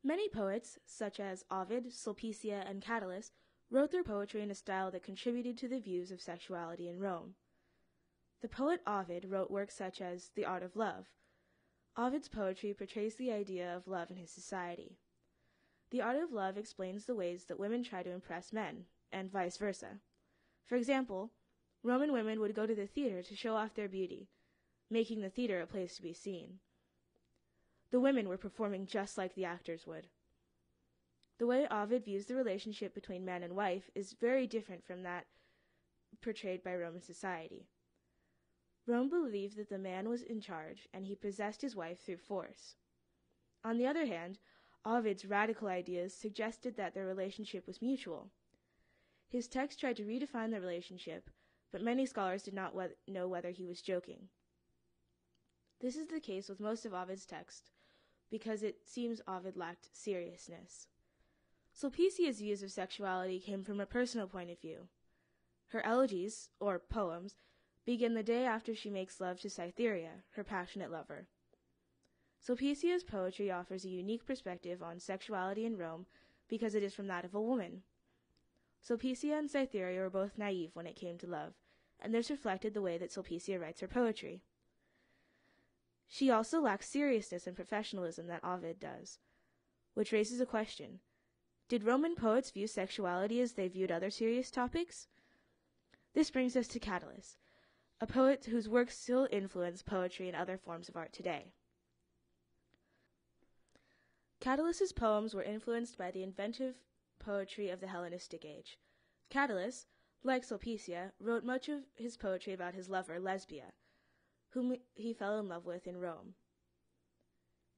Many poets, such as Ovid, Sulpicia, and Catullus, wrote their poetry in a style that contributed to the views of sexuality in Rome. The poet Ovid wrote works such as The Art of Love. Ovid's poetry portrays the idea of love in his society. The Art of Love explains the ways that women try to impress men, and vice versa. For example, Roman women would go to the theater to show off their beauty, making the theater a place to be seen. The women were performing just like the actors would. The way Ovid views the relationship between man and wife is very different from that portrayed by Roman society. Rome believed that the man was in charge and he possessed his wife through force. On the other hand, Ovid's radical ideas suggested that their relationship was mutual. His text tried to redefine the relationship, but many scholars did not know whether he was joking. This is the case with most of Ovid's text, because it seems Ovid lacked seriousness. Sulpicia's views of sexuality came from a personal point of view. Her elegies, or poems, begin the day after she makes love to Cytherea, her passionate lover. Sulpicia's poetry offers a unique perspective on sexuality in Rome because it is from that of a woman. Sulpicia and Cytherea were both naive when it came to love, and this reflected the way that Sulpicia writes her poetry. She also lacks seriousness and professionalism that Ovid does, which raises a question. Did Roman poets view sexuality as they viewed other serious topics? This brings us to Catullus, a poet whose works still influence poetry and other forms of art today. Catullus's poems were influenced by the inventive poetry of the Hellenistic age. Catullus, like Sulpicia, wrote much of his poetry about his lover, Lesbia, whom he fell in love with in Rome.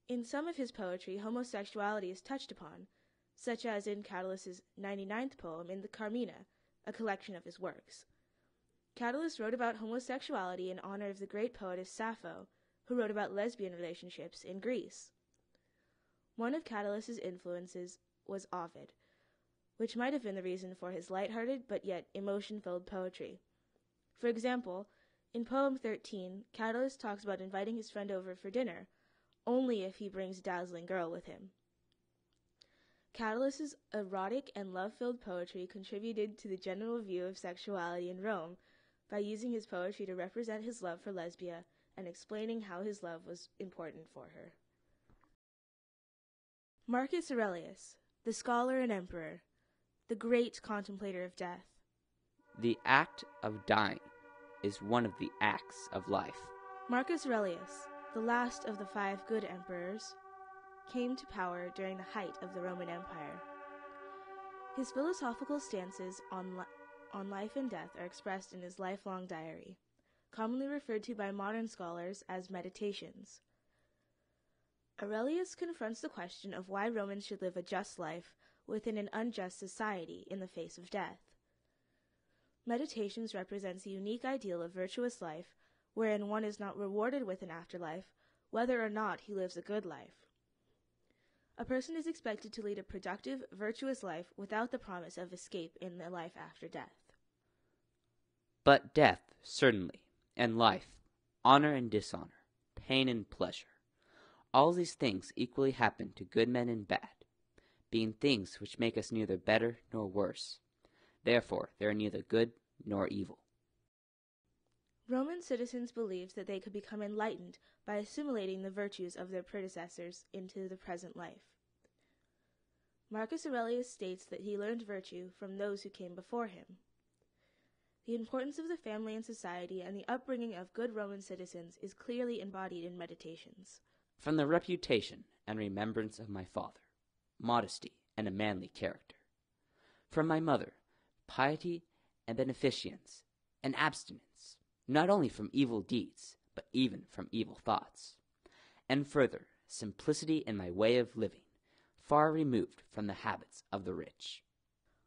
In some of his poetry, homosexuality is touched upon, such as in Catullus's 99th poem in the Carmina, a collection of his works. Catullus wrote about homosexuality in honor of the great poetess Sappho, who wrote about lesbian relationships in Greece. One of Catullus's influences was Ovid, which might have been the reason for his light-hearted but yet emotion-filled poetry. For example, in poem 13, Catullus talks about inviting his friend over for dinner, only if he brings a dazzling girl with him. Catullus's erotic and love-filled poetry contributed to the general view of sexuality in Rome by using his poetry to represent his love for Lesbia and explaining how his love was important for her. Marcus Aurelius, the scholar and emperor, the great contemplator of death. The act of dying is one of the acts of life. Marcus Aurelius, the last of the 5 good emperors, came to power during the height of the Roman Empire. His philosophical stances on life and death are expressed in his lifelong diary, commonly referred to by modern scholars as meditations. Aurelius confronts the question of why Romans should live a just life within an unjust society in the face of death. Meditations represents a unique ideal of virtuous life, wherein one is not rewarded with an afterlife, whether or not he lives a good life. A person is expected to lead a productive, virtuous life without the promise of escape in the life after death. But death, certainly, and life, honor and dishonor, pain and pleasure, all these things equally happen to good men and bad, being things which make us neither better nor worse. Therefore, they are neither good nor evil. Roman citizens believed that they could become enlightened by assimilating the virtues of their predecessors into the present life. Marcus Aurelius states that he learned virtue from those who came before him. The importance of the family and society and the upbringing of good Roman citizens is clearly embodied in Meditations. From the reputation and remembrance of my father, modesty and a manly character. From my mother, piety and beneficence and abstinence, not only from evil deeds, but even from evil thoughts. And further, simplicity in my way of living, far removed from the habits of the rich.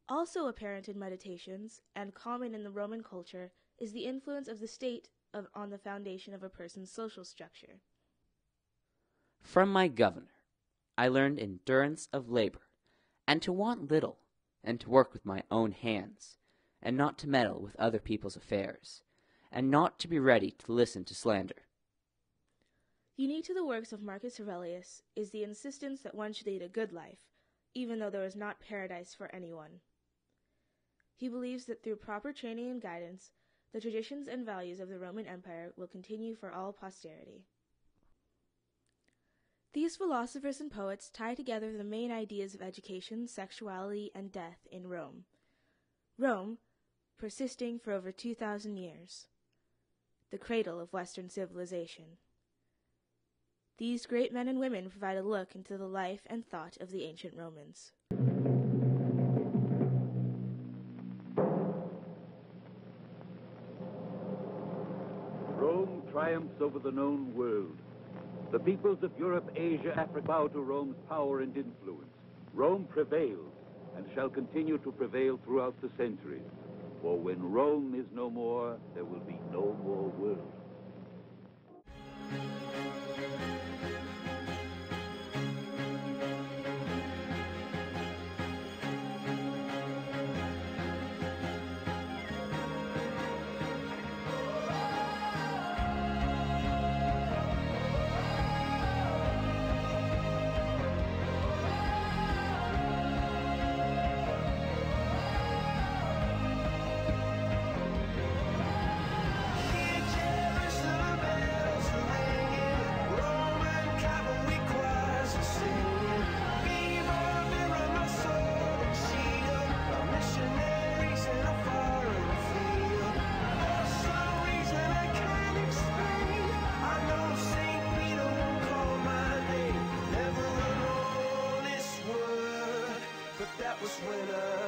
Also apparent in Meditations, and common in the Roman culture, is the influence of the state on the foundation of a person's social structure. From my governor, I learned endurance of labor, and to want little, and to work with my own hands, and not to meddle with other people's affairs, and not to be ready to listen to slander. Unique to the works of Marcus Aurelius is the insistence that one should lead a good life, even though there is not paradise for anyone. He believes that through proper training and guidance, the traditions and values of the Roman Empire will continue for all posterity. These philosophers and poets tie together the main ideas of education, sexuality, and death in Rome. Rome, persisting for over 2,000 years. The cradle of Western civilization. These great men and women provide a look into the life and thought of the ancient Romans. Rome triumphs over the known world. The peoples of Europe, Asia, Africa bow to Rome's power and influence. Rome prevails and shall continue to prevail throughout the centuries. For when Rome is no more, there will be no more world. That was when I